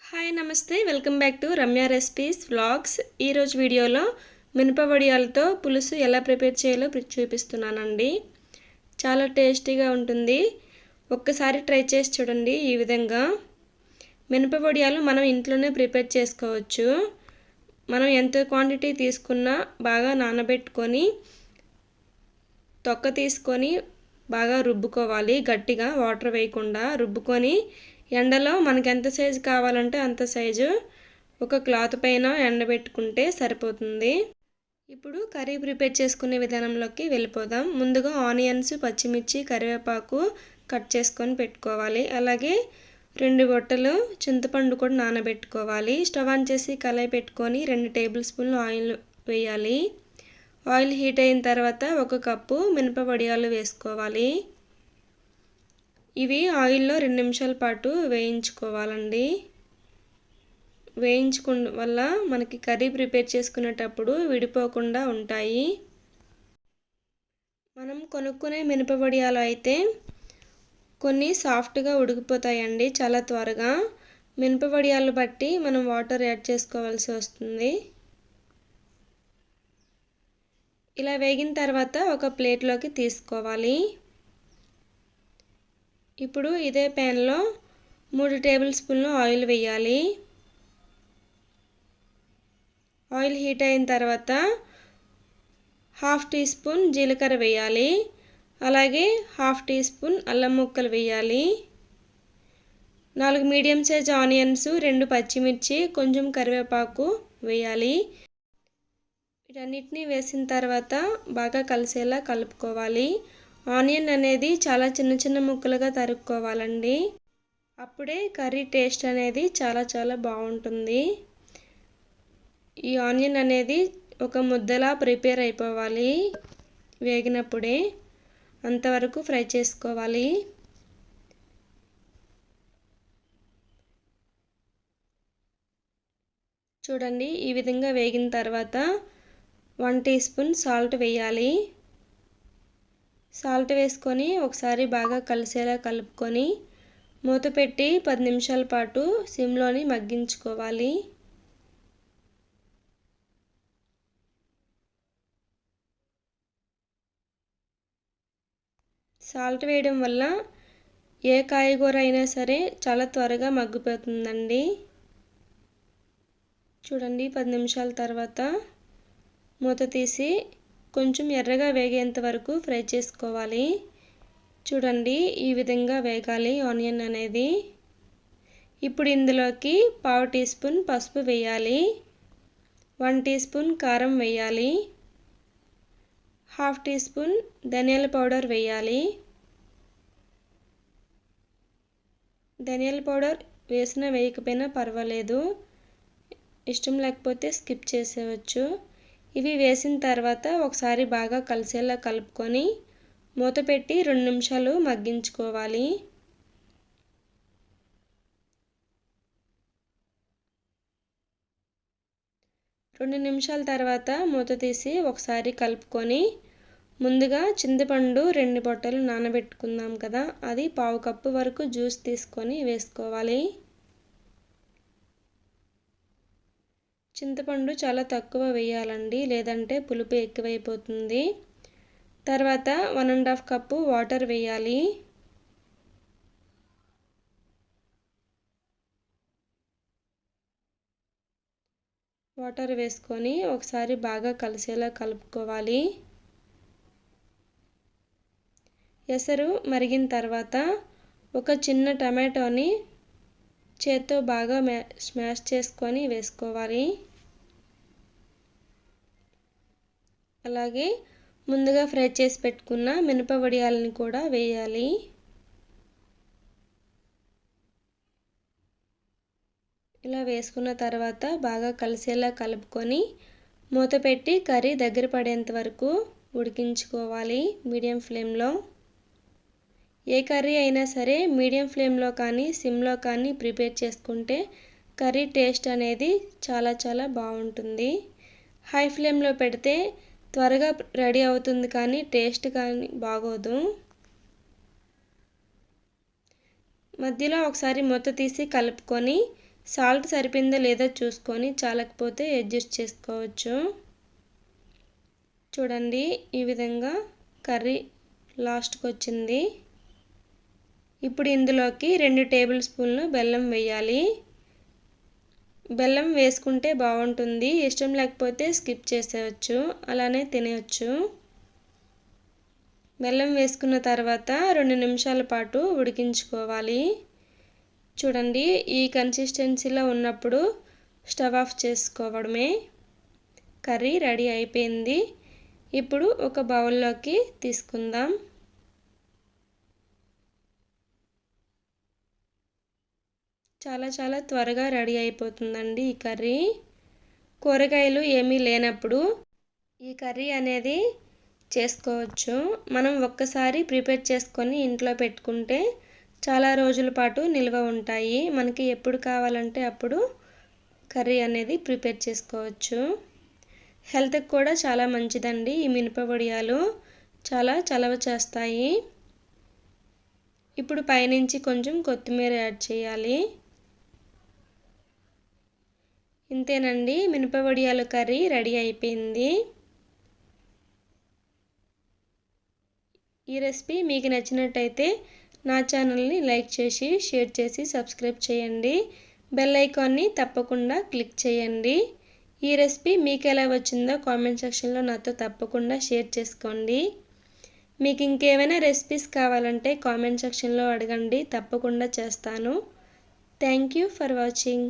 Hi నమస్తే welcome back to Ramya recipes vlogs. ఈరోజు వీడియోలో మినప వడియాలతో పులుసు ఎలా ప్రిపేర్ చేయాలో చూపిస్తున్నానండి. చాలా టేస్టీగా ఉంటుంది. ఒక్కసారి ట్రై చేసి చూడండి. ఈ విధంగా మినప వడియాలు మనం ఇంట్లోనే ప్రిపేర్ చేసుకోవచ్చు. మనం ఎంత క్వాంటిటీ తీసుకున్నా బాగా నానబెట్టుకొని తొక్క తీసుకొని బాగా రుబ్బుకోవాలి. గట్టిగా వాటర్ వేయకుండా రుబ్బుకొని ఎండలో మనకు ఎంత సైజు కావాలంటే అంత సైజు ఒక క్లాత్ పైన ఎండబెట్టుకుంటే సరిపోతుంది. ఇప్పుడు కర్రీ ప్రిపేర్ చేసుకునే విధానంలోకి వెళ్ళిపోదాం. ముందుగా ఆనియన్స్, పచ్చిమిర్చి, కరివేపాకు కట్ చేసుకొని పెట్టుకోవాలి. అలాగే 2 బొట్టలు చింతపండు కూడా నానబెట్టుకోవాలి. స్టవ్ ఆన్ చేసి కళాయి పెట్టుకొని 2 టేబుల్ స్పూన్లు ఆయిల్ వేయాలి. ఆయిల్ హీట్ అయిన తర్వాత 1 కప్పు మినప వడియాలు వేసుకోవాలి. ఇవి ఆయిల్లో 2 నిమిషాల పాటు వేయించుకోవాలండి. వేయించుకోవడం వల్ల మనకి కర్రీ ప్రిపేర్ చేసుకునేటప్పుడు విడిపోకుండా ఉంటాయి. మనం కొనుక్కునే మినప వడియాలు అయితే కొన్ని సాఫ్ట్గా ఉడికిపోతాయండి చాలా త్వరగా. మినప వడియాలు బట్టి మనం వాటర్ యాడ్ చేసుకోవాల్సి వస్తుంది. ఇలా వేగిన తర్వాత ఒక ప్లేట్లోకి తీసుకోవాలి. ఇప్పుడు ఇదే ప్యాన్లో 3 టేబుల్ స్పూన్లు ఆయిల్ వేయాలి. ఆయిల్ హీట్ అయిన తర్వాత 1/2 టీ స్పూన్ జీలకర్ర వేయాలి. అలాగే 1/2 టీ స్పూన్ అల్లం ముక్కలు వేయాలి. 4 మీడియం సైజ్ ఆనియన్స్, 2 పచ్చిమిర్చి, కొంచెం కరివేపాకు వేయాలి. వీటన్నిటిని వేసిన తర్వాత బాగా కలిసేలా కలుపుకోవాలి. ఆనియన్ అనేది చాలా చిన్న చిన్న ముక్కలుగా తరుక్కోవాలండి. అప్పుడే కర్రీ టేస్ట్ అనేది చాలా బాగుంటుంది. ఈ ఆనియన్ అనేది ఒక ముద్దలా ప్రిపేర్ అయిపోవాలి. వేగినప్పుడే అంతవరకు ఫ్రై చేసుకోవాలి. చూడండి, ఈ విధంగా వేగిన తర్వాత 1 టీ స్పూన్ సాల్ట్ వేయాలి. సాల్ట్ వేసుకొని ఒకసారి బాగా కలిసేలా కలుపుకొని మూత పెట్టి 10 నిమిషాల పాటు సిమ్లోని మగ్గించుకోవాలి. సాల్ట్ వేయడం వల్ల ఏ కాయగూర అయినా సరే చాలా త్వరగా మగ్గిపోతుందండి. చూడండి, 10 నిమిషాల తర్వాత మూత తీసి కొంచెం ఎర్రగా వేగేంత వరకు ఫ్రై చేసుకోవాలి. చూడండి, ఈ విధంగా వేగాలి ఆనియన్ అనేది. ఇప్పుడు ఇందులోకి 1/2 టీ స్పూన్ పసుపు వేయాలి. 1 టీ స్పూన్ కారం వేయాలి. 1/2 టీ స్పూన్ ధనియాల పౌడర్ వేయాలి. ధనియాల పౌడర్ వేసినా వేయకపోయినా పర్వాలేదు, ఇష్టం లేకపోతే స్కిప్ చేసేయచ్చు. ఇవి వేసిన తర్వాత ఒకసారి బాగా కలిసేలా కలుపుకొని మూత పెట్టి 2 నిమిషాలు మగ్గించుకోవాలి. రెండు నిమిషాల తర్వాత మూత తీసి ఒకసారి కలుపుకొని ముందుగా చింతపండు 2 బొట్టలు నానబెట్టుకుందాం కదా, అది 1/2 కప్పు వరకు జ్యూస్ తీసుకొని వేసుకోవాలి. చింతపండు చాలా తక్కువ వేయాలండి, లేదంటే పులుపు ఎక్కువైపోతుంది. తర్వాత 1½ కప్పు వాటర్ వేయాలి. వాటర్ వేసుకొని ఒకసారి బాగా కలిసేలా కలుపుకోవాలి. ఎసరు మరిగిన తర్వాత ఒక చిన్న టమాటోని చేత్తో బాగా స్మాష్ చేసుకొని వేసుకోవాలి. అలాగే ముందుగా ఫ్రై చేసి పెట్టుకున్న మినప వడియాలను కూడా వేయాలి. ఇలా వేసుకున్న తర్వాత బాగా కలిసేలా కలుపుకొని మూత పెట్టి కర్రీ దగ్గర పడేంత వరకు ఉడికించుకోవాలి మీడియం ఫ్లేమ్లో. ఏ కర్రీ అయినా సరే మీడియం ఫ్లేమ్లో కానీ సిమ్లో కానీ ప్రిపేర్ చేసుకుంటే కర్రీ టేస్ట్ అనేది చాలా బాగుంటుంది. హై ఫ్లేమ్లో పెడితే త్వరగా రెడీ అవుతుంది కానీ టేస్ట్ కానీ బాగోదు. మధ్యలో ఒకసారి మూత తీసి కలుపుకొని సాల్ట్ సరిపోయిందో లేదో చూసుకొని చాలకపోతే అడ్జస్ట్ చేసుకోవచ్చు. చూడండి ఈ విధంగా కర్రీ లాస్ట్కి వచ్చింది. ఇప్పుడు ఇందులోకి 2 టేబుల్ స్పూన్లు బెల్లం వేయాలి. బెల్లం వేసుకుంటే బాగుంటుంది, ఇష్టం లేకపోతే స్కిప్ చేసేయచ్చు, అలానే తినేయచ్చు. బెల్లం వేసుకున్న తర్వాత 2 నిమిషాల పాటు ఉడికించుకోవాలి. చూడండి ఈ కన్సిస్టెన్సీలో ఉన్నప్పుడు స్టవ్ ఆఫ్ చేసుకోవడమే. కర్రీ రెడీ అయిపోయింది. ఇప్పుడు ఒక బౌల్లోకి తీసుకుందాం. చాలా త్వరగా రెడీ అయిపోతుందండి ఈ కర్రీ. కూరగాయలు ఏమీ లేనప్పుడు ఈ కర్రీ అనేది చేసుకోవచ్చు. మనం ఒక్కసారి ప్రిపేర్ చేసుకొని ఇంట్లో పెట్టుకుంటే చాలా రోజుల పాటు నిల్వ ఉంటాయి. మనకి ఎప్పుడు కావాలంటే అప్పుడు కర్రీ అనేది ప్రిపేర్ చేసుకోవచ్చు. హెల్త్కి కూడా చాలా మంచిదండి. ఈ మినప వడియాలు చాలా చలవ చేస్తాయి. ఇప్పుడు పైనుంచి కొంచెం కొత్తిమీర యాడ్ చేయాలి. ఇంతేనండి, మినప వడియాల కర్రీ రెడీ అయిపోయింది. ఈ రెసిపీ మీకు నచ్చినట్టయితే నా ఛానల్ని లైక్ చేసి షేర్ చేసి సబ్స్క్రైబ్ చేయండి. బెల్ ఐకాన్ని తప్పకుండా క్లిక్ చేయండి. ఈ రెసిపీ మీకు ఎలా వచ్చిందో కామెంట్ సెక్షన్లో నాతో తప్పకుండా షేర్ చేసుకోండి. మీకు ఇంకేమైనా రెసిపీస్ కావాలంటే కామెంట్ సెక్షన్లో అడగండి, తప్పకుండా చేస్తాను. Thank you for watching.